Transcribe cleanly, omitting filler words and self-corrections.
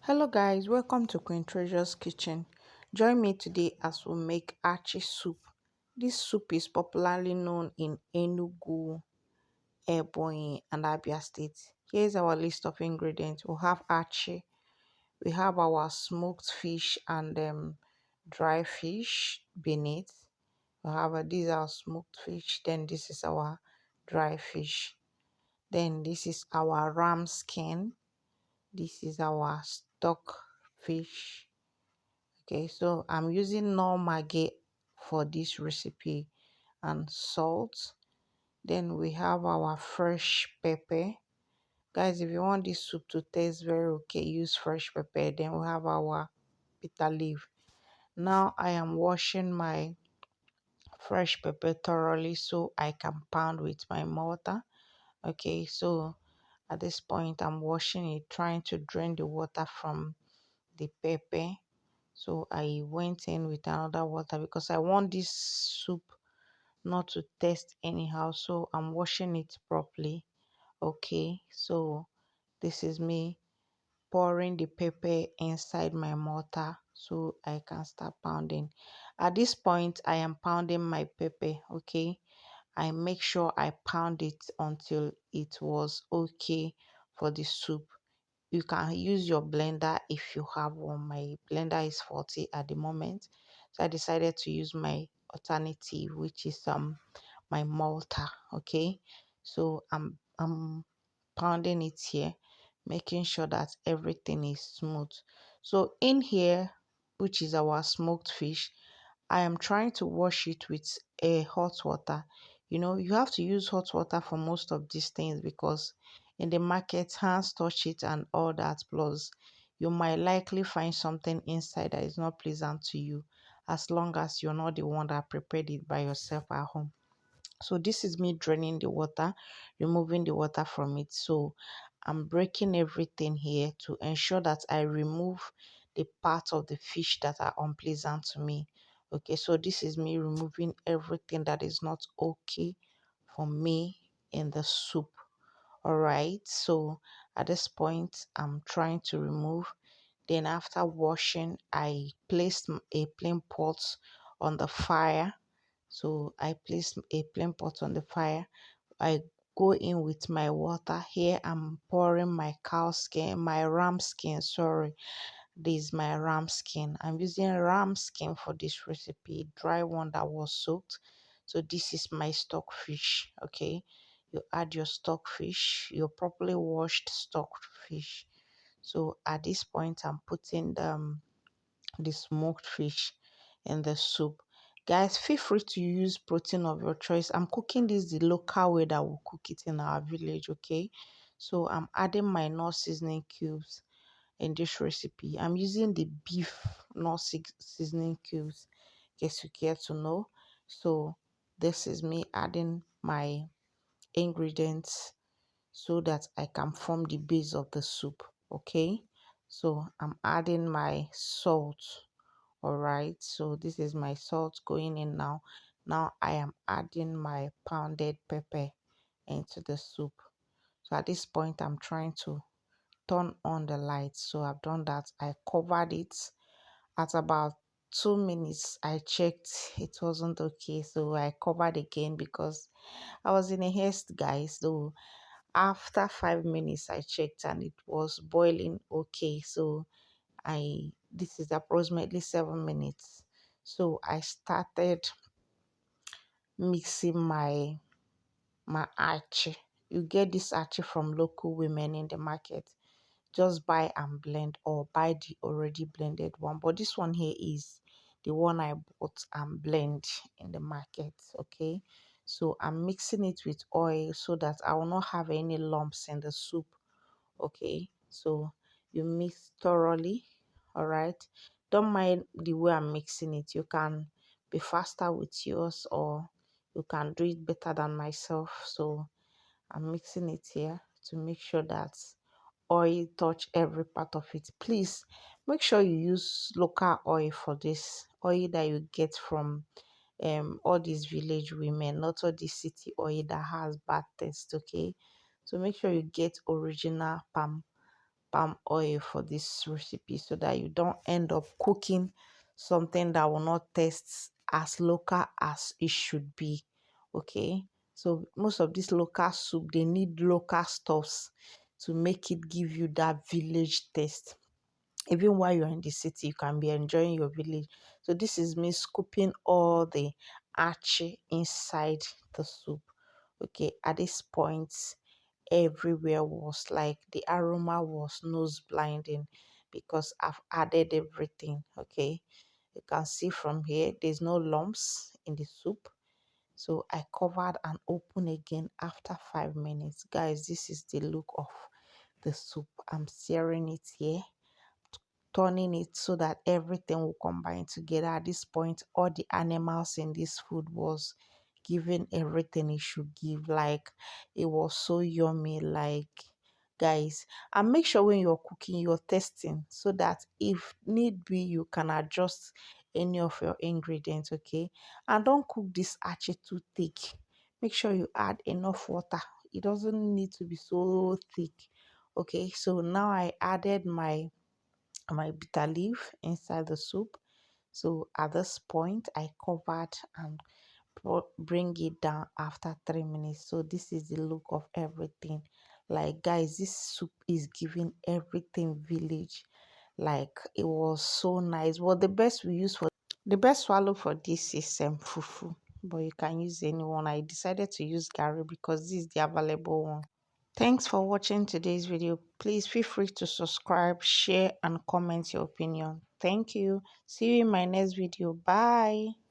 Hello guys, welcome to Queen Treasure's Kitchen. Join me today as we make Achi soup. This soup is popularly known in Enugu, Ebonyi and Abia states. Here's our list of ingredients. We have Achi, we have our smoked fish and dry fish beneath. We have these are smoked fish, then this is our dry fish. Then this is our ram skin. This is our stock fish. Okay, so I'm using no Maggie for this recipe and salt. Then we have our fresh pepper. Guys, if you want this soup to taste very okay, use fresh pepper. Then we have our bitter leaf. Now I am washing my fresh pepper thoroughly so I can pound with my mortar. Okay, so at this point I'm washing it, trying to drain the water from the pepper. So I went in with another water because I want this soup not to taste anyhow. So I'm washing it properly. Okay, so this is me pouring the pepper inside my mortar so I can start pounding. At this point, I am pounding my pepper. Okay, I make sure I pound it until it was okay for the soup. You can use your blender if you have one. My blender is faulty at the moment, so I decided to use my alternative, which is my mortar. Okay, so I'm pounding it here, making sure that everything is smooth. So in here, which is our smoked fish, I am trying to wash it with a hot water. You know, you have to use hot water for most of these things because in the market, hands touch it and all that. Plus, you might likely find something inside that is not pleasant to you as long as you're not the one that prepared it by yourself at home. So this is me draining the water, removing the water from it. So I'm breaking everything here to ensure that I remove the parts of the fish that are unpleasant to me. Okay, so this is me removing everything that is not okay for me in the soup. All right, so at this point I'm trying to remove. Then after washing, I placed a plain pot on the fire. So I place a plain pot on the fire. I go in with my water. Here I'm pouring my cow skin, my ram skin, sorry. This is my ram skin. I'm using ram skin for this recipe, dry one that was soaked. So this is my stock fish, okay? You add your stock fish, your properly washed stock fish. So at this point, I'm putting the smoked fish in the soup. Guys, feel free to use protein of your choice. I'm cooking this the local way that we cook it in our village, okay? So I'm adding my nut seasoning cubes in this recipe. I'm using the beef nut seasoning cubes, in case you care to know. So this is me adding my ingredients so that I can form the base of the soup, okay? So I'm adding my salt. All right, so this is my salt going in now. Now I am adding my pounded pepper into the soup. So at this point I'm trying to turn on the light. So I've done that. I covered it at about 2 minutes. I checked, it wasn't okay, so I covered again because I was in a haste, guys. So after 5 minutes I checked and it was boiling okay. So I this is approximately 7 minutes. So I started mixing my achi. You get this achi from local women in the market. Just buy and blend or buy the already blended one. But this one here is the one I bought and blend in the market. Okay. So I'm mixing it with oil so that I will not have any lumps in the soup. Okay, so you mix thoroughly. All right, don't mind the way I'm mixing it. You can be faster with yours or you can do it better than myself. So I'm mixing it here to make sure that oil touch every part of it. Please make sure you use local oil for this, oil that you get from all these village women, not all this city oil that has bad taste. Okay, so make sure you get original palm palm oil for this recipe so that you don't end up cooking something that will not taste as local as it should be. Okay, so most of this local soup, they need local stuffs to make it give you that village taste. Even while you're in the city, you can be enjoying your village. So this is me scooping all the achi inside the soup. Okay, at this point, everywhere was like the aroma was nose blinding because I've added everything. Okay, you can see from here there's no lumps in the soup. So I covered and opened again after 5 minutes. Guys, this is the look of the soup. I'm searing it here, turning it so that everything will combine together. At this point, all the animals in this food was giving everything it should give. Like, it was so yummy. Like, guys, and make sure when you're cooking, you're testing so that if need be, you can adjust any of your ingredients. Okay, and don't cook this achi too thick. Make sure you add enough water. It doesn't need to be so thick. Okay, so now I added my bitter leaf inside the soup. So at this point, I covered and bring it down after 3 minutes. So this is the look of everything. Like, guys, this soup is giving everything village. Like, it was so nice. Well, the best swallow for this is fufu, but you can use anyone. I decided to use gari because this is the available one. Thanks for watching today's video. Please feel free to subscribe, share, and comment your opinion. Thank you. See you in my next video. Bye.